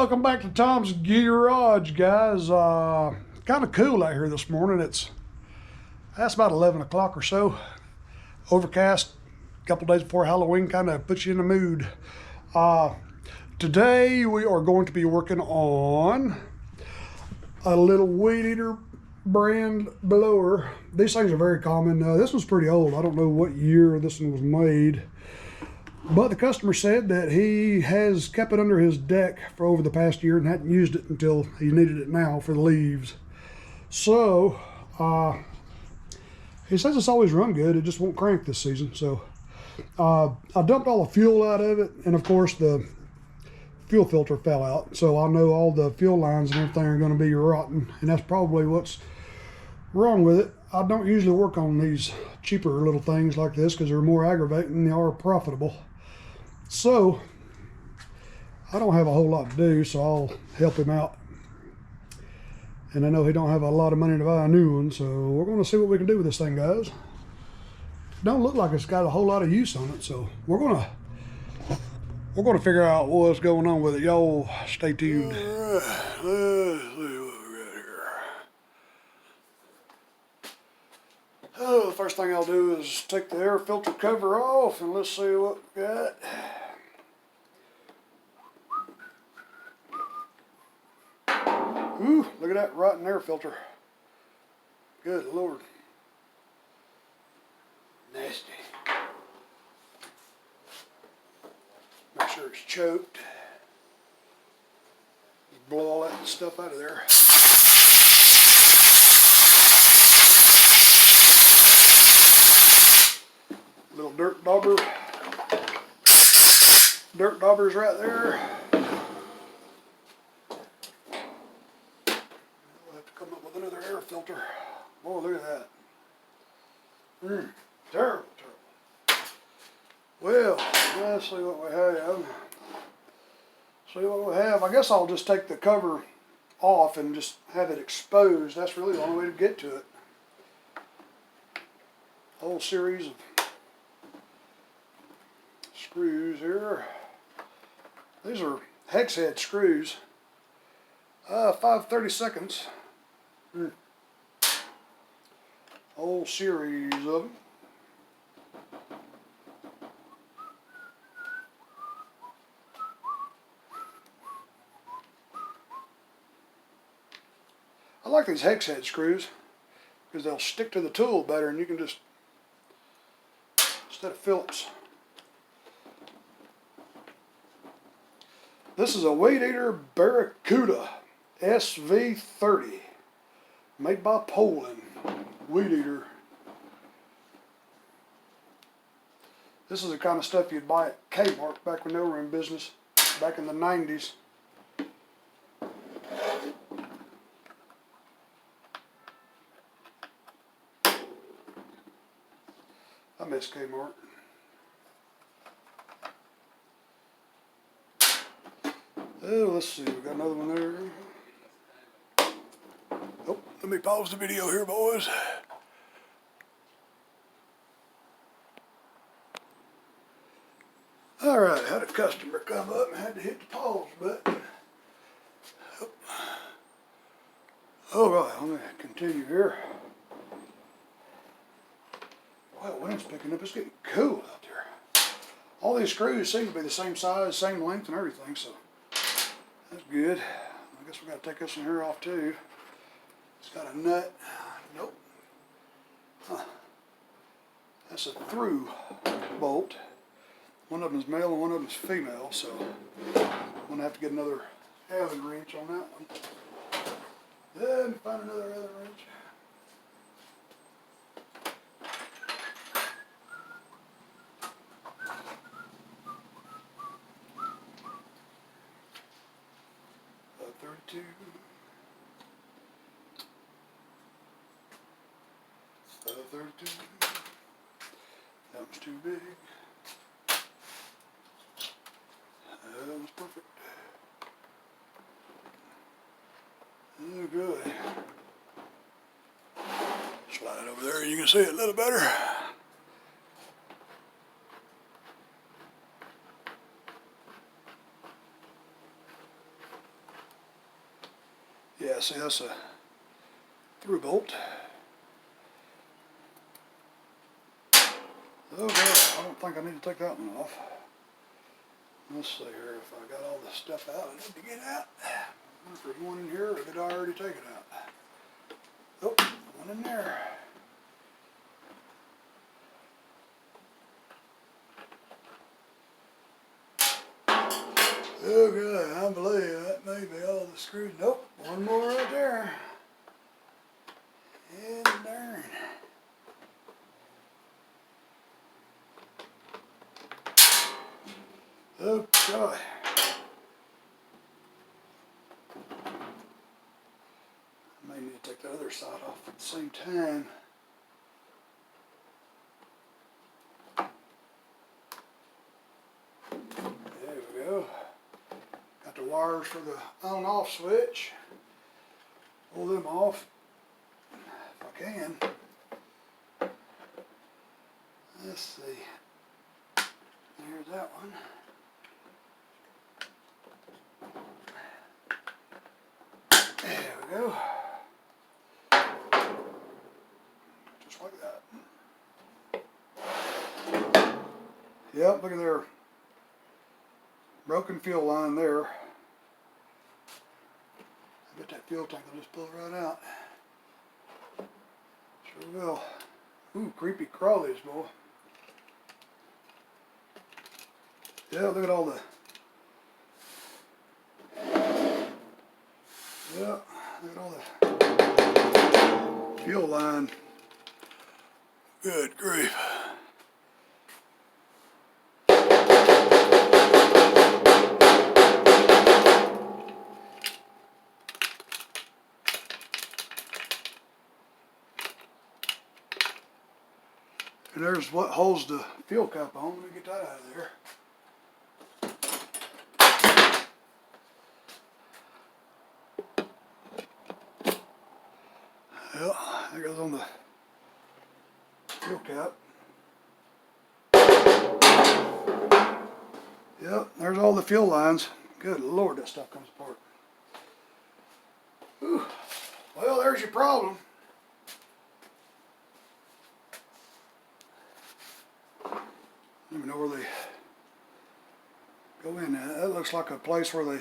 Welcome back to Tom's Garage, guys. Kind of cool out here this morning. That's about 11 o'clock or so. Overcast, a couple days before Halloween, kind of puts you in the mood. Today we are going to be working on a little Weedeater brand blower. These things are very common. This one's pretty old. I don't know what year this one was made. But the customer said that he has kept it under his deck for over the past year and hadn't used it until he needed it now for the leaves. So, he says it's always run good, it just won't crank this season. So, I dumped all the fuel out of it, and of course the fuel filter fell out. So I know all the fuel lines and everything are going to be rotten, and that's probably what's wrong with it. I don't usually work on these cheaper little things like this because they're more aggravating than they are profitable. So I don't have a whole lot to do, so I'll help him out. And I know he don't have a lot of money to buy a new one, so we're going to see what we can do with this thing, guys. Don't look like it's got a whole lot of use on it, so we're going to figure out what's going on with it. Y'all stay tuned. All right, let's see what we got here. Oh, the first thing I'll do is take the air filter cover off, and let's see what we got. Ooh, look at that rotten air filter. Good Lord. Nasty. Make sure it's choked. Just blow all that stuff out of there. Little dirt dauber. Dirt dauber's right there. We'll have to come up with another air filter. Oh, look at that. Terrible, terrible. Well, let's see what we have. I guess I'll just take the cover off and just have it exposed. That's really the only way to get to it. A whole series of screws here. These are hex head screws. 5/32. Whole series of them. I like these hex head screws because they'll stick to the tool better, and you can just, instead of Phillips. This is a Weedeater Barracuda SV30, made by Poland. Weedeater. This is the kind of stuff you'd buy at Kmart back when they were in business, back in the 90s. I miss Kmart. Oh, let's see, we got another one there. Oh, let me pause the video here, boys. All right, had a customer come up and had to hit the pause button. All right, let me continue here. Well, wind's picking up. It's getting cool out there. All these screws seem to be the same size, same length, and everything, so that's good. I guess we got to take this one here off too. It's got a nut. Nope. Huh. That's a through bolt. One of them is male and one of them is female, so I'm going to have to get another Allen wrench on that one. Then find another Allen wrench. $32. $32. That was too big. That was perfect. Oh, good. Slide it over there and you can see it a little better. see, that's a through bolt. Oh, God, I don't think I need to take that one off. Let's see here if I got all the stuff out I need to get out. I wonder if there's one in here or did I already take it out? Oh, one in there. Oh, good, I believe that may be all the screws. Nope, one more right there. And darn. Okay. I may need to take the other side off at the same time. There we go. Got the wires for the on-off switch. Pull them off if I can. Let's see. Here's that one. There we go. Just like that. Yep, look at their broken fuel line there. I bet that fuel tank will just pull it right out. Sure will. Ooh, creepy crawlies, boy. Yeah, look at all the. Yeah, look at all the fuel line. Good grief. And there's what holds the fuel cap on. Let me get that out of there. Well, that goes on the fuel cap. Yep, there's all the fuel lines. Good Lord, that stuff comes apart. Whew. Well, there's your problem. I don't even know where they go in. That looks like a place where the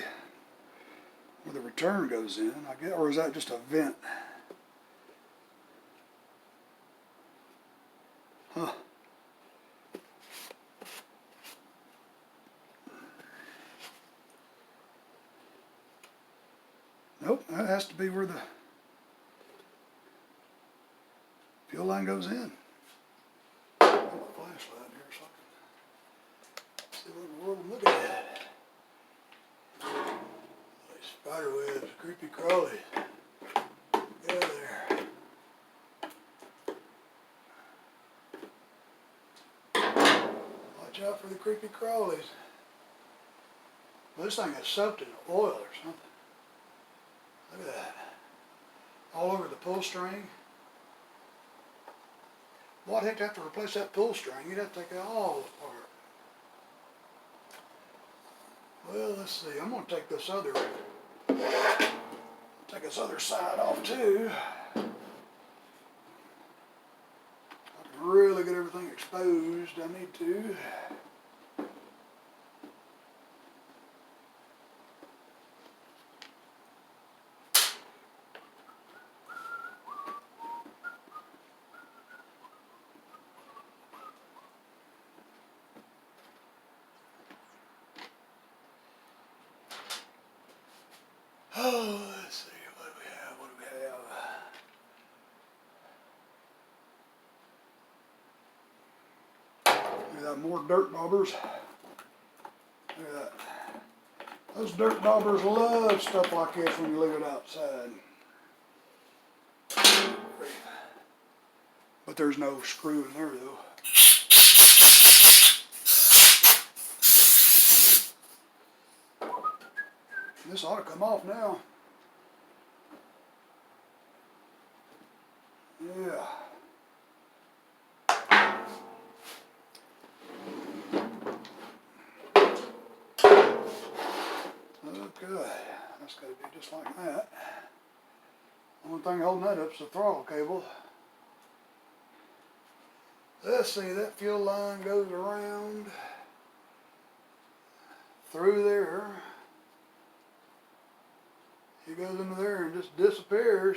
return goes in, I guess, or is that just a vent? Huh. Nope, that has to be where the fuel line goes in. I've got my flashlight here so I can see what in the world I'm looking at. These spider webs, creepy crawly. Get out of there. Watch out for the creepy crawlies. Well, this thing is soaked in oil or something. Look at that. All over the pull string. Well, I'd have to replace that pull string. You'd have to take it all apart. Well, let's see. I'm going to take this other side off too. I can really get everything exposed. I need to. Oh, let's see, what do we have, Look at that, more dirt daubers. Look at that. Those dirt daubers love stuff like this when you leave it outside. But there's no screw in there though. This ought to come off now. Yeah. Okay, that's got to be just like that. thing holding that up is the throttle cable. Let's see, that fuel line goes around through there. It goes into there and just disappears.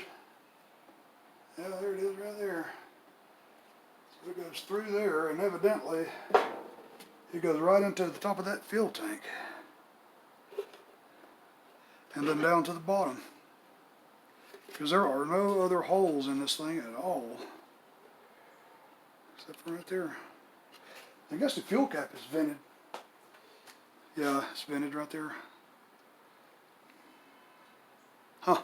Yeah, there it is right there. So it goes through there, and evidently it goes right into the top of that fuel tank. And then down to the bottom. Because there are no other holes in this thing at all. Except for right there. I guess the fuel cap is vented. Yeah, it's vented right there. Huh.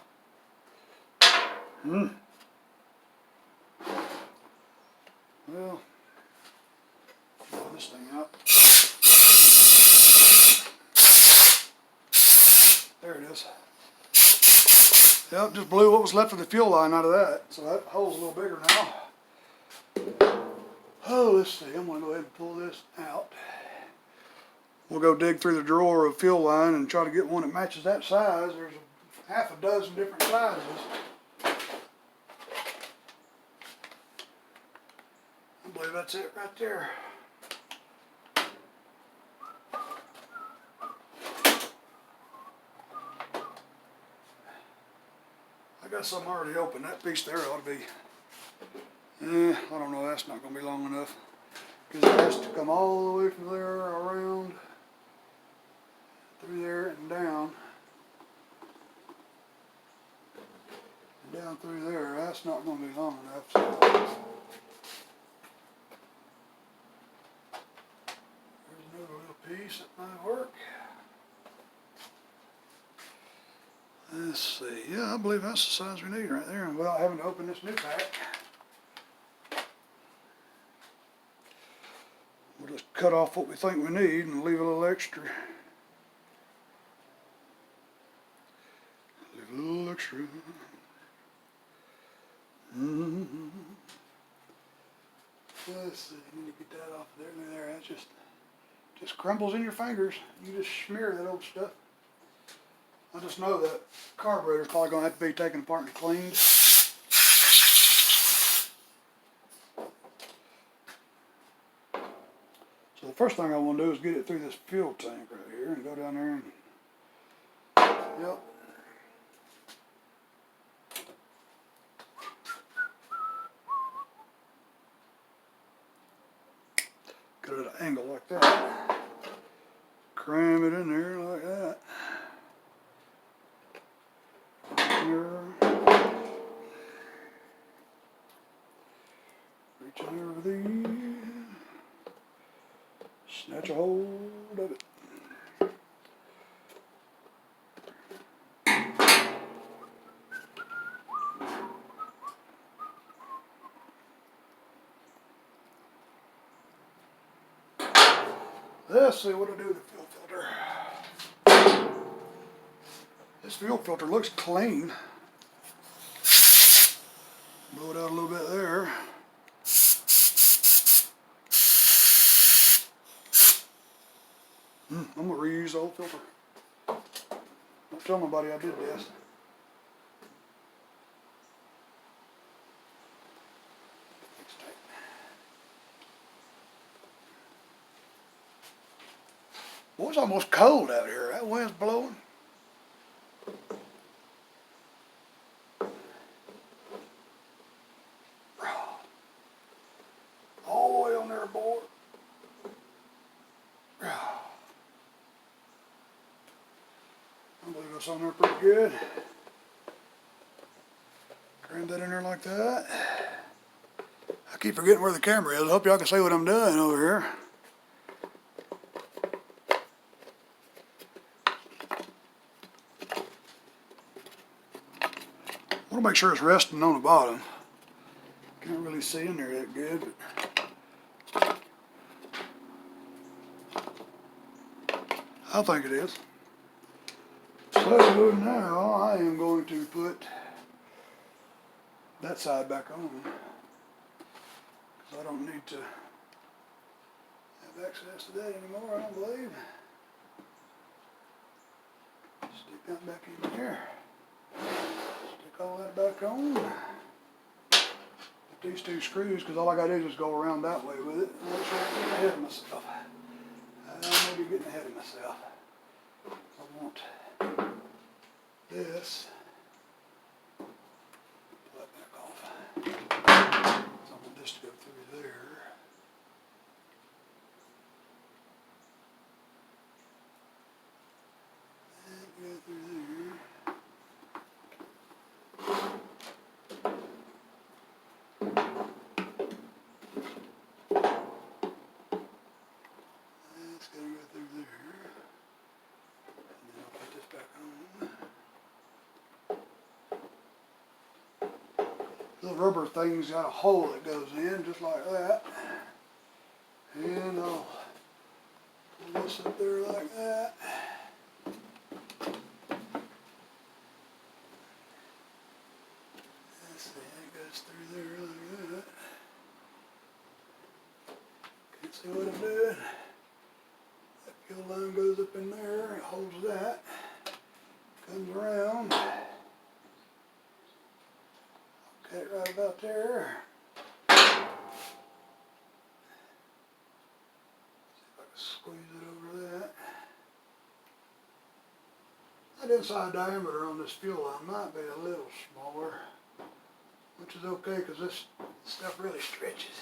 Well, pull this thing out. There it is. Yep, just blew what was left of the fuel line out of that. So that hole's a little bigger now. Oh, let's see. I'm going to go ahead and pull this out. We'll go dig through the drawer of fuel line and try to get one that matches that size. There's half a dozen different sizes. I believe that's it right there. I got some already open. That piece there ought to be, I don't know, that's not going to be long enough. Because it has to come all the way from there around, through there and down. And down through there. That's not going to be long enough. So there's another little piece that might work. Let's see. Yeah, I believe that's the size we need right there. Without having to open this new pack. We'll just cut off what we think we need and leave a little extra. Leave a little extra. Let's see. I need to get that off there. Look there. That just crumbles in your fingers. You just smear that old stuff. I just know that carburetor's probably going to have to be taken apart and cleaned. So the first thing I want to do is get it through this fuel tank right here and go down there and, yep. Get it at an angle like that. Cram it in there like that. Reach in there with these. Snatch a hold of it. Let's see what I do with the fuel filter. This fuel filter looks clean. Blow it out a little bit there. I'm going to reuse the old filter. Don't tell nobody I did this. Boy, it's almost cold out here. That wind's blowing. All the way on there, boy. I believe that's on there pretty good. Cram that in there like that. I keep forgetting where the camera is. I hope y'all can see what I'm doing over here. I want to make sure it's resting on the bottom. Can't really see in there that good, but I think it is. So now I am going to put that side back on because I don't need to have access to that anymore, I don't believe. Stick that back in here. Stick Stick all that back on. With these two screws, because all I got to do is go around that way with it. Make sure I'm getting ahead of myself. I may be getting ahead of myself. I want this. Pull that back off. So I want this to go through there. And go through there. That's got to go through there. And then I'll put this back on. The rubber thing's got a hole that goes in just like that. And I'll pull this up there like that. Let's see, it goes through there like that. Can't see what I'm doing. That fuel line goes up in there, it holds that. Comes around. Cut it right about there. See if I can squeeze it over that. That inside diameter on this fuel line might be a little smaller, which is okay because this stuff really stretches.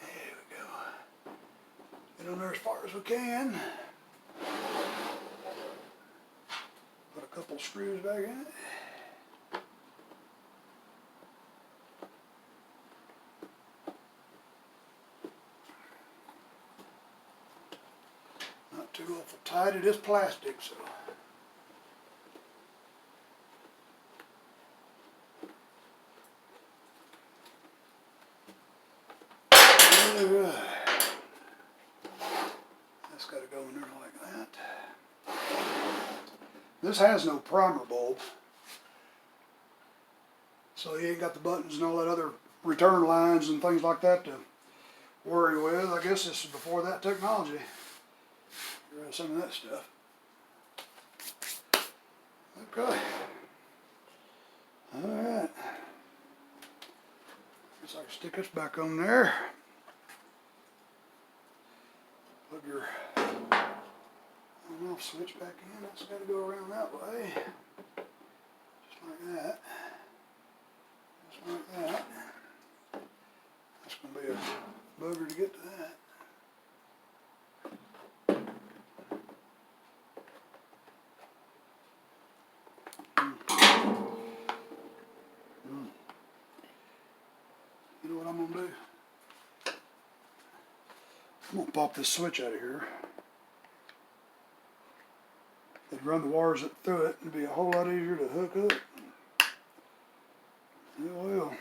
There we go. Get on there as far as we can. Put a couple screws back in it. Not too awful tight, it is plastic, so. Alright. That's got to go in there like that. This has no primer bulb, so you ain't got the buttons and all that other return lines and things like that to worry with. I guess this is before that technology. Some of that stuff. Okay. Alright. Guess I can stick this back on there. Plug your on-off switch back in. That's got to go around that way. Just like that. Just like that. That's going to be a bugger to get to that. You know what I'm going to do? I'm going to pop this switch out of here. It'd run the wires up through it. It'd be a whole lot easier to hook up. It will.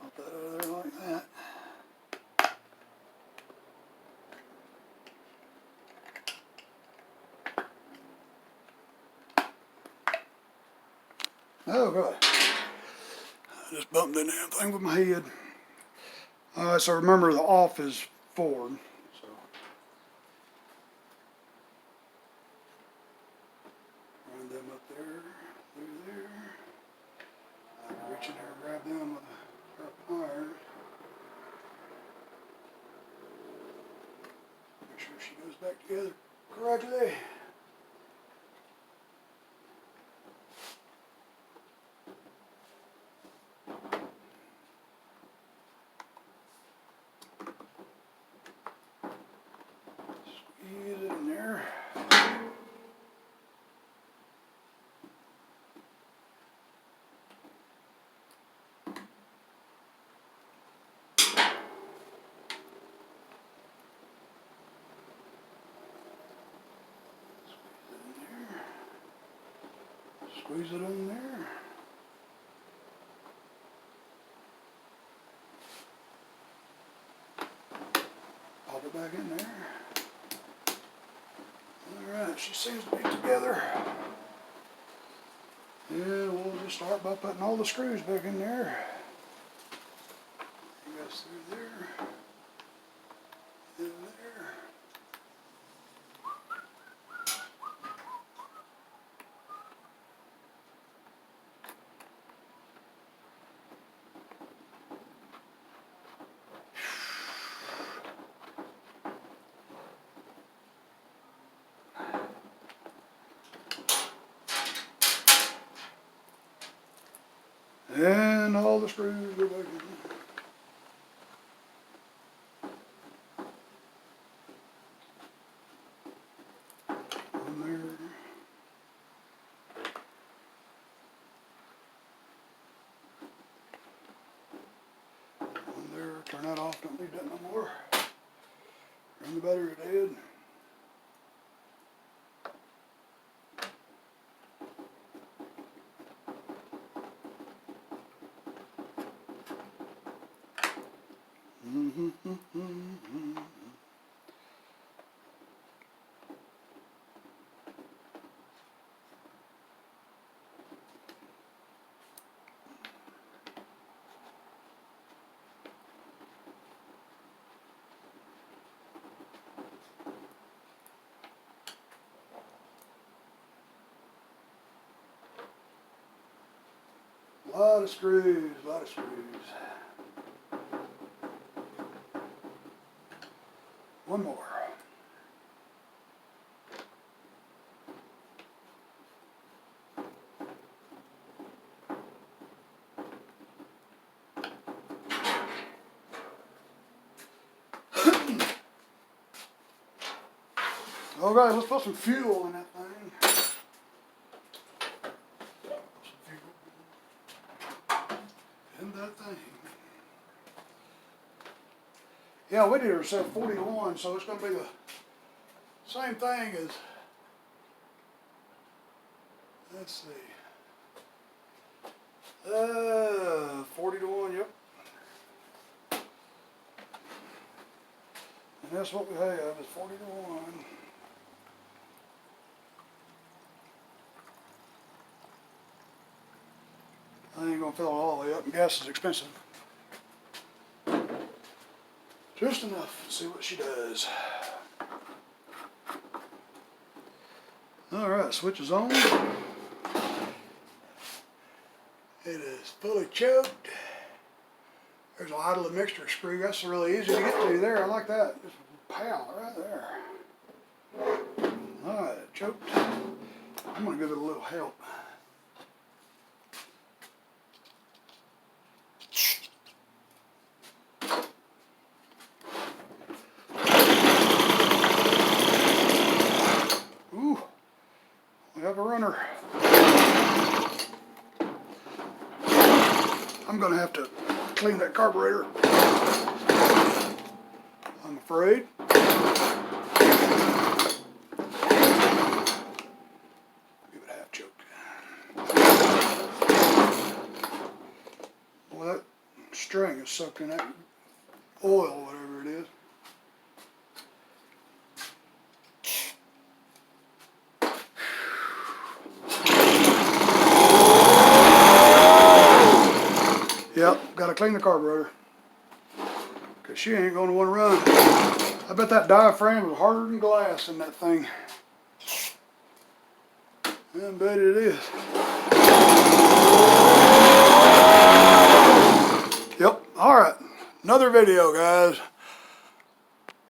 Pop that out of there like that. Oh God. I just bumped the damn thing with my head. Alright, so remember the off is forward. So run them up there, through there. I can reach in there and grab them with a sharp iron. Make sure she goes back together correctly. Squeeze it in there. Squeeze it in there. Pop it back in there. Alright, she seems to be together. Yeah, we'll just start by putting all the screws back in there. It goes through there. And all the screws go back in. On there. On there. Turn that off. Don't need that no more. Run the battery dead. Lot of screws, lot of screws. One more. Okay, let's put some fuel in that thing. In that thing. Yeah, Weedeater said 41, so it's going to be the same thing as, let's see, 40 to 1, yep. And that's what we have, is 40 to 1. I ain't gonna fill it all the way up, and gas is expensive. Just enough to see what she does. Alright, switch is on. It is fully choked. There's a idle mixture screw. That's really easy to get to there. I like that. Just pow, right there. Alright, choked. I'm gonna give it a little help. We have a runner. I'm going to have to clean that carburetor, I'm afraid. Give it a half choke. Well, that string is soaked in that oil, whatever it is. Yep, got to clean the carburetor, because she ain't going to want to run. I bet that diaphragm is harder than glass in that thing. I bet it is. Yep, alright, another video, guys.